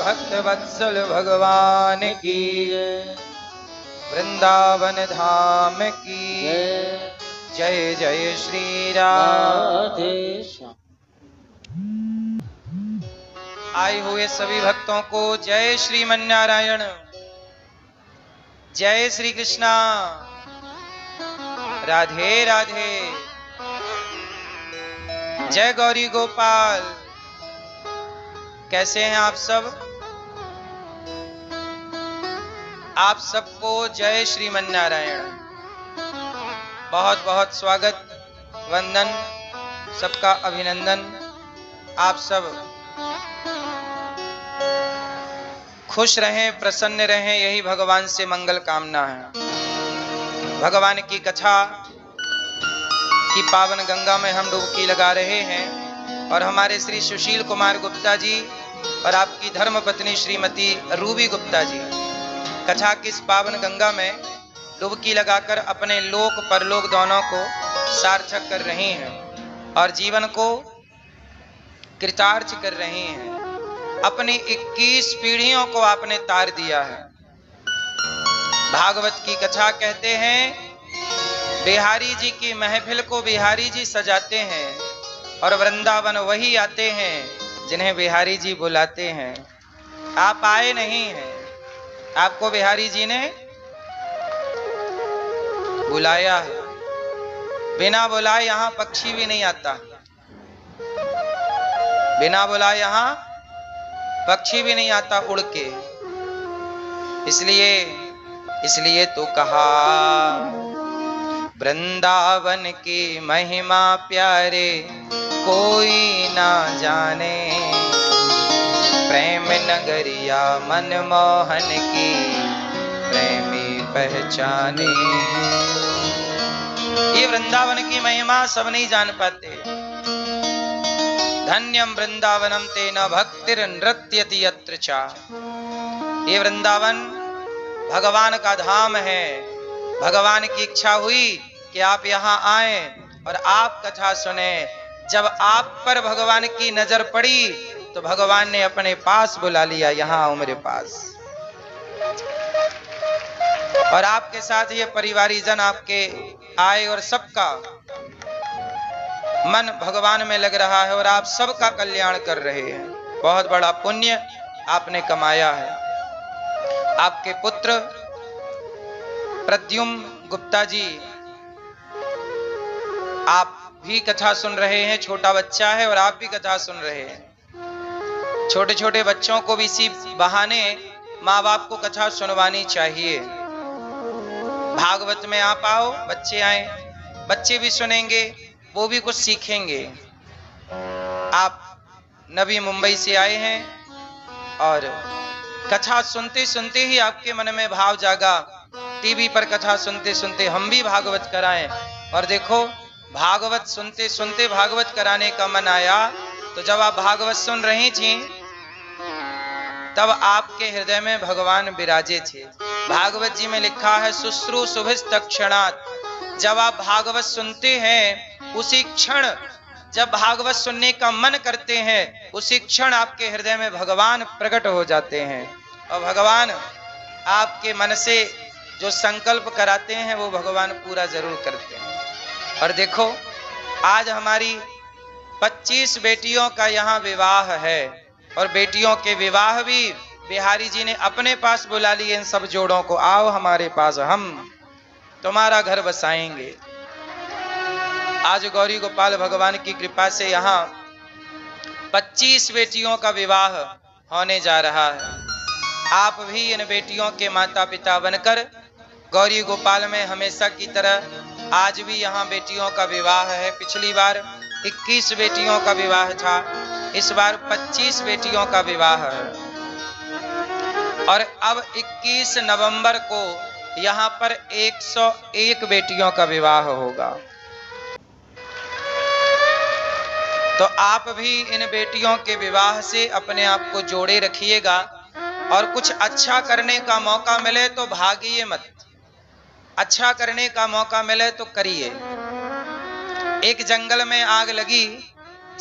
भक्त वत्सल भगवान की, वृंदावन धाम की जय जय श्री राम। आए हुए सभी भक्तों को जय श्रीमन्नारायण, जय श्री कृष्णा, राधे राधे, जय गौरी गोपाल। कैसे हैं आप सब? आप सबको जय श्रीमन्नारायण, बहुत बहुत स्वागत, वंदन, सबका अभिनंदन। आप सब खुश रहें, प्रसन्न रहें, यही भगवान से मंगल कामना है। भगवान की कथा की पावन गंगा में हम डुबकी लगा रहे हैं और हमारे श्री सुशील कुमार गुप्ता जी और आपकी धर्म पत्नी श्रीमती रूबी गुप्ता जी कथा की इस पावन गंगा में डुबकी लगाकर अपने लोक परलोक दोनों को सार्थक कर रही हैं और जीवन को कृतार्थ कर रही हैं। अपनी 21 पीढ़ियों को आपने तार दिया है। भागवत की कथा कहते हैं बिहारी जी की महफिल को बिहारी जी सजाते हैं और वृंदावन वही आते हैं जिन्हें बिहारी जी बुलाते हैं। आप आए नहीं हैं, आपको बिहारी जी ने बुलाया है। बिना बुलाए यहां पक्षी भी नहीं आता, बिना बुलाए यहां पक्षी भी नहीं आता उड़ के। इसलिए तो कहा वृंदावन की महिमा प्यारे कोई ना जाने, प्रेम नगरिया मनमोहन की प्रेमी पहचाने। ये वृंदावन की महिमा सब नहीं जान पाते। धन्यम वृंदावनम तेन भक्तिर नृत्यति यत्र चा। ये वृंदावन भगवान का धाम है। भगवान की इच्छा हुई कि आप यहाँ आए और आप कथा सुने। जब आप पर भगवान की नजर पड़ी तो भगवान ने अपने पास बुला लिया, यहाँ आओ मेरे पास। और आपके साथ ये परिवारी जन आपके आए और सबका मन भगवान में लग रहा है और आप सबका कल्याण कर रहे हैं। बहुत बड़ा पुण्य आपने कमाया है। आपके पुत्र प्रद्युम्न गुप्ता जी आप भी कथा सुन रहे हैं। छोटा बच्चा है और आप भी कथा सुन रहे हैं। छोटे छोटे बच्चों को भी इसी बहाने माँ बाप को कथा सुनवानी चाहिए। भागवत में आप आओ, बच्चे आए, बच्चे भी सुनेंगे, वो भी कुछ सीखेंगे। आप नवी मुंबई से आए हैं और कथा सुनते सुनते ही आपके मन में भाव जागा। टीवी पर कथा सुनते सुनते हम भी भागवत कराएं। और देखो, भागवत सुनते सुनते भागवत कराने का मन आया तो जब आप भागवत सुन रही थी तब आपके हृदय में भगवान विराजे थे। भागवत जी में लिखा है शुश्रू शुभिस्तक्षणात्। जब आप भागवत सुनते हैं उसी क्षण, जब भागवत सुनने का मन करते हैं उसी क्षण आपके हृदय में भगवान प्रकट हो जाते हैं और भगवान आपके मन से जो संकल्प कराते हैं वो भगवान पूरा जरूर करते हैं। और देखो, आज हमारी 25 बेटियों का यहाँ विवाह है और बेटियों के विवाह भी बिहारी जी ने अपने पास बुला लिए। इन सब जोड़ों को आओ हमारे पास, हम तुम्हारा घर बसाएंगे। आज गौरी गोपाल भगवान की कृपा से यहाँ 25 बेटियों का विवाह होने जा रहा है। आप भी इन बेटियों के माता पिता बनकर गौरी गोपाल में हमेशा की तरह आज भी यहाँ बेटियों का विवाह है। पिछली बार 21 बेटियों का विवाह था, इस बार 25 बेटियों का विवाह है। और अब 21 नवंबर को यहाँ पर 101 बेटियों का विवाह होगा। तो आप भी इन बेटियों के विवाह से अपने आप को जोड़े रखिएगा और कुछ अच्छा करने का मौका मिले तो भागिए मत, अच्छा करने का मौका मिले तो करिए। एक जंगल में आग लगी,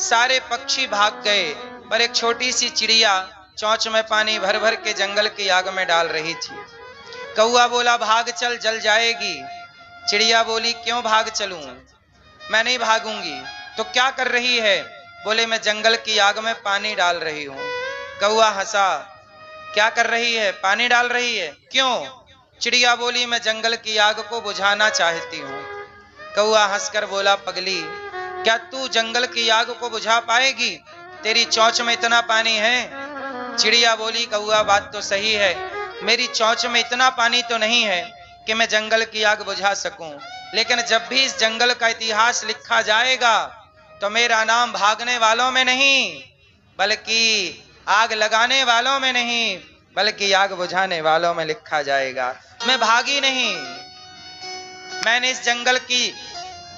सारे पक्षी भाग गए पर एक छोटी सी चिड़िया चौंच में पानी भर भर के जंगल की आग में डाल रही थी। कौआ बोला भाग चल, जल जाएगी। चिड़िया बोली क्यों भाग चलूं, मैं नहीं भागूंगी। तो क्या कर रही है? बोले मैं जंगल की आग में पानी डाल रही हूं। कौआ हंसा, क्या कर रही है? पानी डाल रही है, क्यों? चिड़िया बोली मैं जंगल की आग को बुझाना चाहती हूं। कौआ हंसकर बोला पगली, क्या तू जंगल की आग को बुझा पाएगी? तेरी चोंच में इतना पानी है। चिड़िया बोली कौआ बात तो सही है, मेरी चोंच में इतना पानी तो नहीं है कि मैं जंगल की आग बुझा सकूं, लेकिन जब भी इस जंगल का इतिहास लिखा जाएगा तो मेरा नाम भागने वालों में नहीं, बल्कि आग लगाने वालों में नहीं, बल्कि आग बुझाने वालों में लिखा जाएगा। मैं भागी नहीं, मैंने इस जंगल की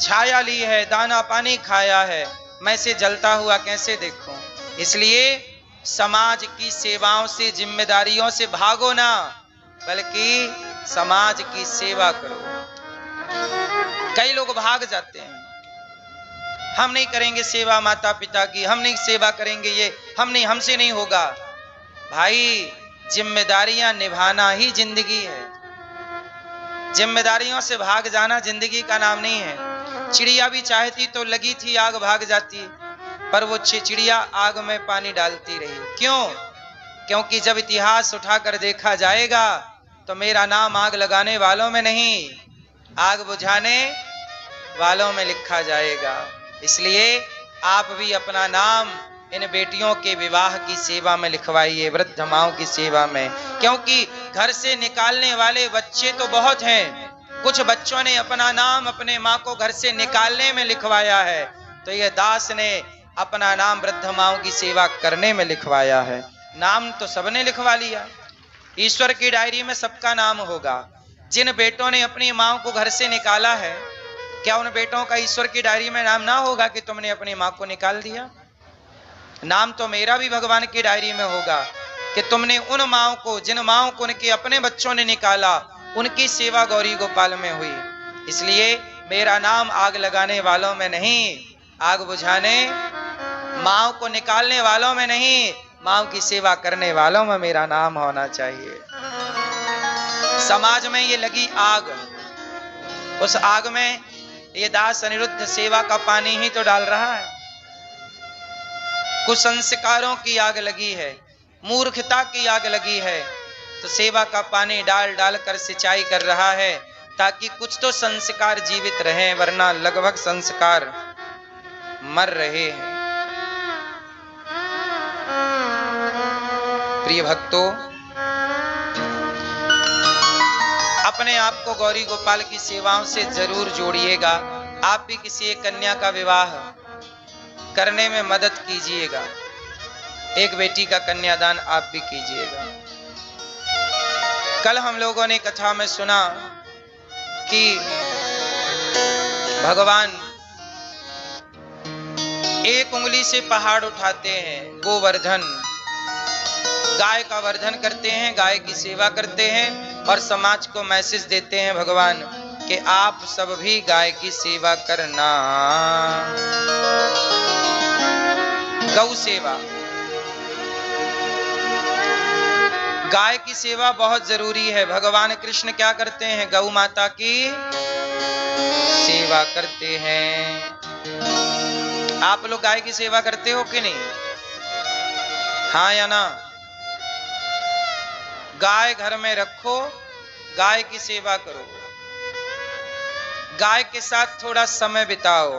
छाया ली है, दाना पानी खाया है, मैं इसे जलता हुआ कैसे देखूं? इसलिए समाज की सेवाओं से, जिम्मेदारियों से भागो ना, बल्कि समाज की सेवा करो। कई लोग भाग जाते हैं, हम नहीं करेंगे सेवा माता पिता की, हम नहीं सेवा करेंगे, ये हम नहीं, हमसे नहीं होगा। भाई जिम्मेदारियां निभाना ही जिंदगी है, जिम्मेदारियों से भाग जाना जिंदगी का नाम नहीं है। चिड़िया भी चाहती तो लगी थी आग भाग जाती, पर वो चिड़िया आग में पानी डालती रही। क्यों? क्योंकि जब इतिहास उठाकर देखा जाएगा तो मेरा नाम आग लगाने वालों में नहीं, आग बुझाने वालों में लिखा जाएगा। इसलिए आप भी अपना नाम इन बेटियों के विवाह की सेवा में लिखवाइए, वृद्ध माओं की सेवा में, क्योंकि घर से निकालने वाले बच्चे तो बहुत हैं। कुछ बच्चों ने अपना नाम अपने माँ को घर से निकालने में लिखवाया है, तो ये दास ने अपना नाम वृद्ध माओं की सेवा करने में लिखवाया है। नाम तो सबने लिखवा लिया, ईश्वर की डायरी में सबका नाम होगा। जिन बेटों ने अपनी माँ को घर से निकाला है, क्या उन बेटों का ईश्वर की डायरी में नाम ना होगा कि तुमने अपनी माँ को निकाल दिया? नाम तो मेरा भी भगवान की डायरी में होगा कि तुमने उन माओं को, जिन माओं को उनके अपने बच्चों ने निकाला, उनकी सेवा गौरी गोपाल में हुई। इसलिए मेरा नाम आग लगाने वालों में नहीं, आग बुझाने, माओं को निकालने वालों में नहीं, माओं की सेवा करने वालों में मेरा नाम होना चाहिए। समाज में ये लगी आग, उस आग में ये दास अनिरुद्ध सेवा का पानी ही तो डाल रहा है। कुसंस्कारों की आग लगी है, मूर्खता की आग लगी है, तो सेवा का पानी डाल डाल कर सिंचाई कर रहा है, ताकि कुछ तो संस्कार जीवित रहें, वरना लगभग संस्कार मर रहे हैं। प्रिय भक्तों, अपने आप को गौरी गोपाल की सेवाओं से जरूर जोड़िएगा। आप भी किसी एक कन्या का विवाह करने में मदद कीजिएगा, एक बेटी का कन्यादान आप भी कीजिएगा। कल हम लोगों ने कथा में सुना कि भगवान एक उंगली से पहाड़ उठाते हैं, गोवर्धन, गाय का वर्धन करते हैं, गाय की सेवा करते हैं और समाज को मैसेज देते हैं भगवान कि आप सब भी गाय की सेवा करना। गौ सेवा, गाय की सेवा बहुत जरूरी है। भगवान कृष्ण क्या करते हैं? गौ माता की सेवा करते हैं। आप लोग गाय की सेवा करते हो कि नहीं? हाँ या ना? गाय घर में रखो, गाय की सेवा करो, गाय के साथ थोड़ा समय बिताओ,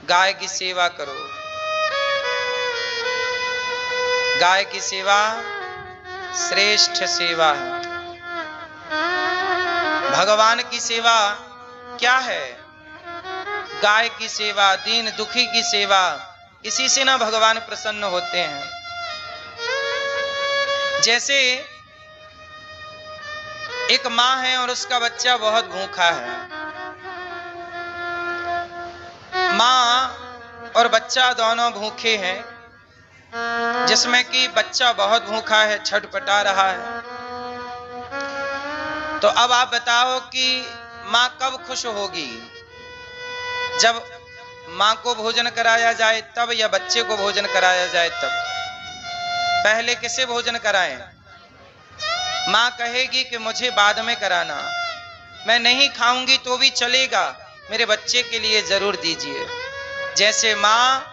गाय की सेवा करो। गाय की सेवा श्रेष्ठ सेवा है। भगवान की सेवा क्या है? गाय की सेवा, दीन दुखी की सेवा, इसी से ना भगवान प्रसन्न होते हैं। जैसे एक माँ है और उसका बच्चा बहुत भूखा है। माँ और बच्चा दोनों भूखे हैं, जिसमें कि बच्चा बहुत भूखा है, छटपटा रहा है। तो अब आप बताओ कि माँ कब खुश होगी? जब माँ को भोजन कराया जाए तब, या बच्चे को भोजन कराया जाए तब? पहले किसे भोजन कराएं? माँ कहेगी कि मुझे बाद में कराना, मैं नहीं खाऊंगी तो भी चलेगा, मेरे बच्चे के लिए जरूर दीजिए। जैसे माँ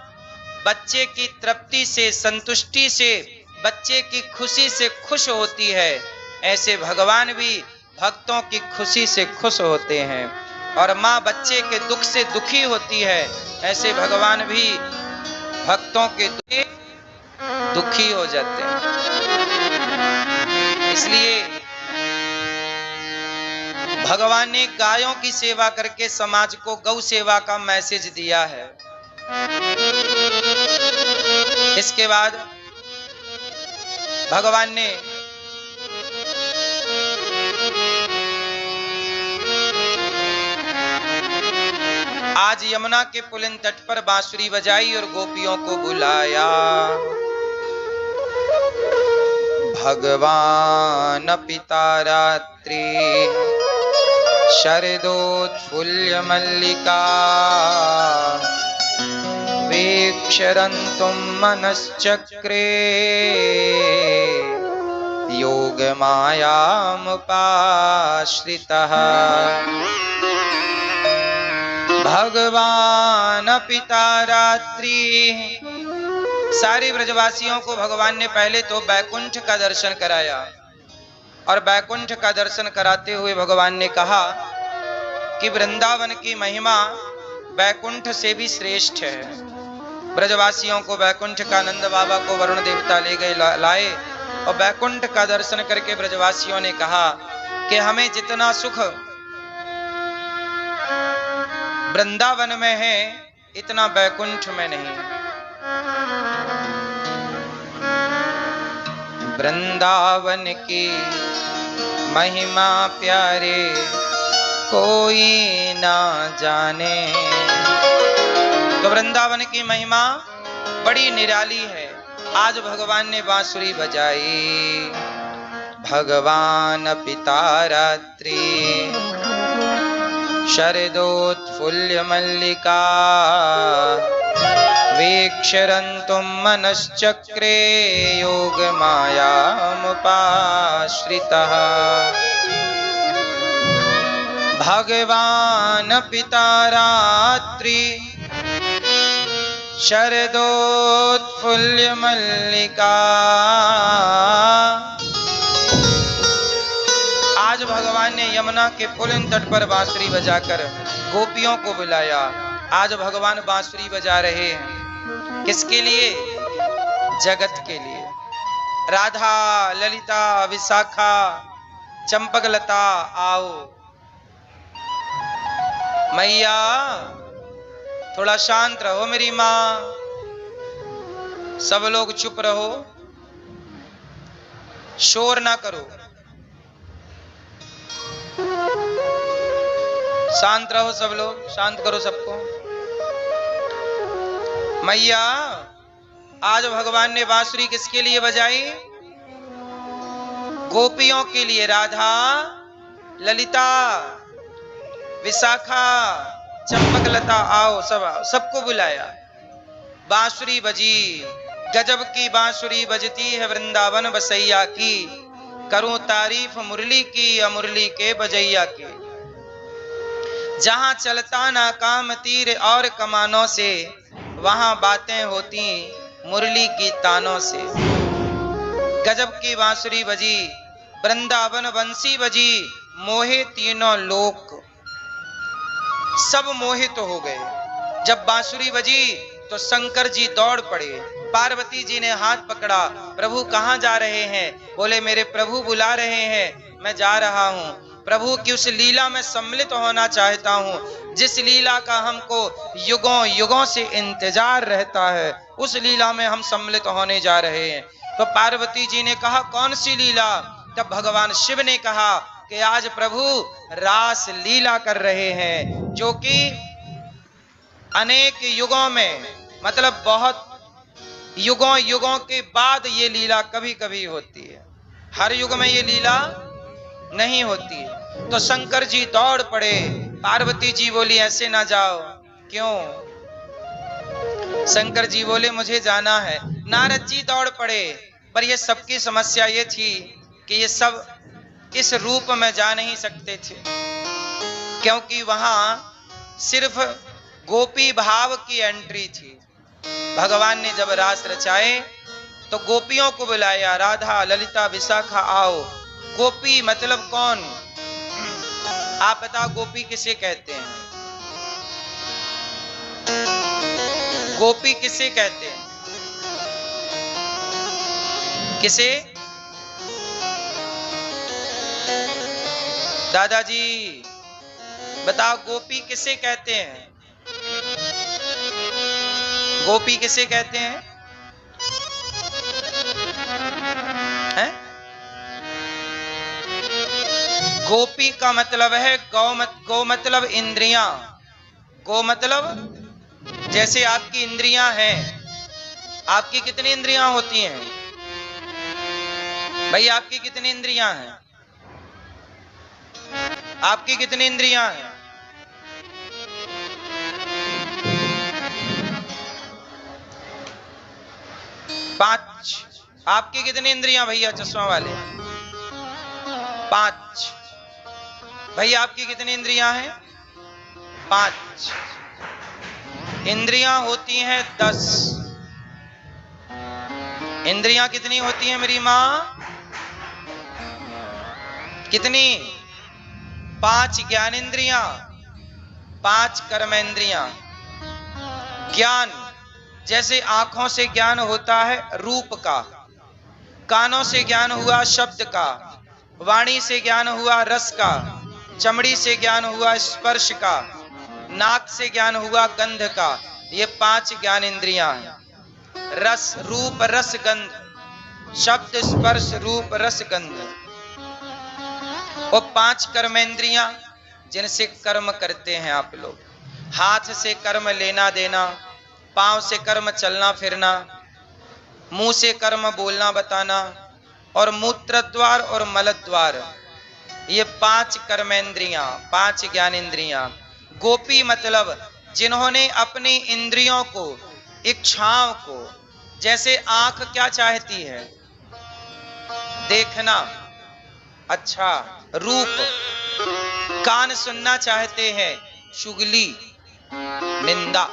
बच्चे की तृप्ति से, संतुष्टि से, बच्चे की खुशी से खुश होती है, ऐसे भगवान भी भक्तों की खुशी से खुश होते हैं। और माँ बच्चे के दुख से दुखी होती है, ऐसे भगवान भी भक्तों के दुखी हो जाते हैं। इसलिए भगवान ने गायों की सेवा करके समाज को गौ सेवा का मैसेज दिया है। इसके बाद भगवान ने आज यमुना के पुलिन तट पर बांसुरी बजाई और गोपियों को बुलाया। भगवान पिता रात्रि शरदोत्फुल्य मल्लिका वीक्षरन्तुं मनश्चक्रे योग मायामुपाश्रितः। भगवान पिता रात्रि, सारे ब्रजवासियों को भगवान ने पहले तो बैकुंठ का दर्शन कराया और बैकुंठ का दर्शन कराते हुए भगवान ने कहा कि वृंदावन की महिमा बैकुंठ से भी श्रेष्ठ है। ब्रजवासियों को बैकुंठ का नंद बाबा को वरुण देवता ले गए लाए और बैकुंठ का दर्शन करके ब्रजवासियों ने कहा कि हमें जितना सुख वृंदावन में है इतना बैकुंठ में नहीं। वृंदावन की महिमा प्यारे कोई ना जाने। तो वृंदावन की महिमा बड़ी निराली है। आज भगवान ने बांसुरी बजाई। भगवान पिता रात्रि शरदोत्फुल्य मल्लिका वीक्षरन्तुं मनश्चक्रे योग मायामुपाश्रितः। भगवान पिता रात्रि शरदोत्फुल्य मल्लिका। आज भगवान ने यमुना के पुलिन तट पर बांसुरी बजाकर गोपियों को बुलाया। आज भगवान बांसुरी बजा रहे हैं, किसके लिए? जगत के लिए। राधा, ललिता, विशाखा, चंपकलता आओ। मैया थोड़ा शांत रहो मेरी माँ, सब लोग चुप रहो, शोर ना करो, शांत रहो सब लोग, शांत करो सबको। मैया आज भगवान ने बांसुरी किसके लिए बजाई? गोपियों के लिए। राधा, ललिता, विशाखा, चंपकलता आओ, सब आओ, सबको बुलाया। बांसुरी बजी, गजब की बांसुरी बजती है वृंदावन बसैया की। करूं तारीफ मुरली की, अमुरली के बजैया की। जहां चलता ना काम तीर और कमानों से, वहां बातें होती मुरली की तानों से। गजब की बांसुरी बजी, वृंदावन बंसी बजी, मोहे तीनों लोक, सब मोहित हो गए। जब बांसुरी बजी तो शंकर जी दौड़ पड़े। पार्वती जी ने हाथ पकड़ा, प्रभु कहाँ जा रहे हैं? बोले मेरे प्रभु बुला रहे हैं, मैं जा रहा हूँ। प्रभु की उस लीला में सम्मिलित होना चाहता हूँ जिस लीला का हमको युगों युगों से इंतजार रहता है, उस लीला में हम सम्मिलित होने जा रहे हैं। तो पार्वती जी ने कहा कौन सी लीला? तब भगवान शिव ने कहा कि आज प्रभु रास लीला कर रहे हैं, जो कि अनेक युगों में, मतलब बहुत युगों युगों के बाद ये लीला कभी कभी होती है, हर युग में ये लीला नहीं होती। तो शंकर जी दौड़ पड़े। पार्वती जी बोली ऐसे ना जाओ। क्यों? शंकर जी बोले मुझे जाना है। नारद जी दौड़ पड़े। पर ये सबकी समस्या ये थी कि ये सब इस रूप में जा नहीं सकते थे, क्योंकि वहां सिर्फ गोपी भाव की एंट्री थी। भगवान ने जब रास रचाए तो गोपियों को बुलाया, राधा ललिता विशाखा आओ। गोपी मतलब कौन? आप बताओ, गोपी किसे कहते हैं? गोपी किसे कहते हैं? किसे? दादाजी बताओ, गोपी किसे कहते हैं? गोपी किसे कहते हैं? हैं? गोपी का मतलब है गौ मतलब इंद्रियां। गौ मतलब जैसे आपकी इंद्रियां हैं। आपकी कितनी इंद्रियां होती हैं भाई? आपकी कितनी इंद्रियां हैं? आपकी कितनी इंद्रियां हैं? पांच। आपकी कितनी इंद्रियां भैया चश्मा वाले? पांच। भैया आपकी कितनी इंद्रियां हैं? पांच। इंद्रियां होती हैं 10। इंद्रियां कितनी होती हैं मेरी मां? कितनी? 5 ज्ञानेंद्रियां, 5 कर्मेंद्रियां। ज्ञान जैसे आंखों से ज्ञान होता है रूप का, कानों से ज्ञान हुआ शब्द का, वाणी से ज्ञान हुआ रस का, चमड़ी से ज्ञान हुआ स्पर्श का, नाक से ज्ञान हुआ गंध का। ये 5 ज्ञानेंद्रियां हैं। रस, रूप, रस, गंध, शब्द, स्पर्श, रूप, रस, गंध। वो 5 कर्मेंद्रियां जिनसे कर्म करते हैं आप लोग। हाथ से कर्म लेना देना, पांव से कर्म चलना फिरना, मुंह से कर्म बोलना बताना, और मूत्र द्वार और मल द्वार। ये 5 कर्मेंद्रियां, 5 ज्ञानेंद्रियां। गोपी मतलब जिन्होंने अपनी इंद्रियों को, इच्छाओं को, जैसे आंख क्या चाहती है? देखना अच्छा, रूप। कान सुनना चाहते हैं, चुगली, निंदा।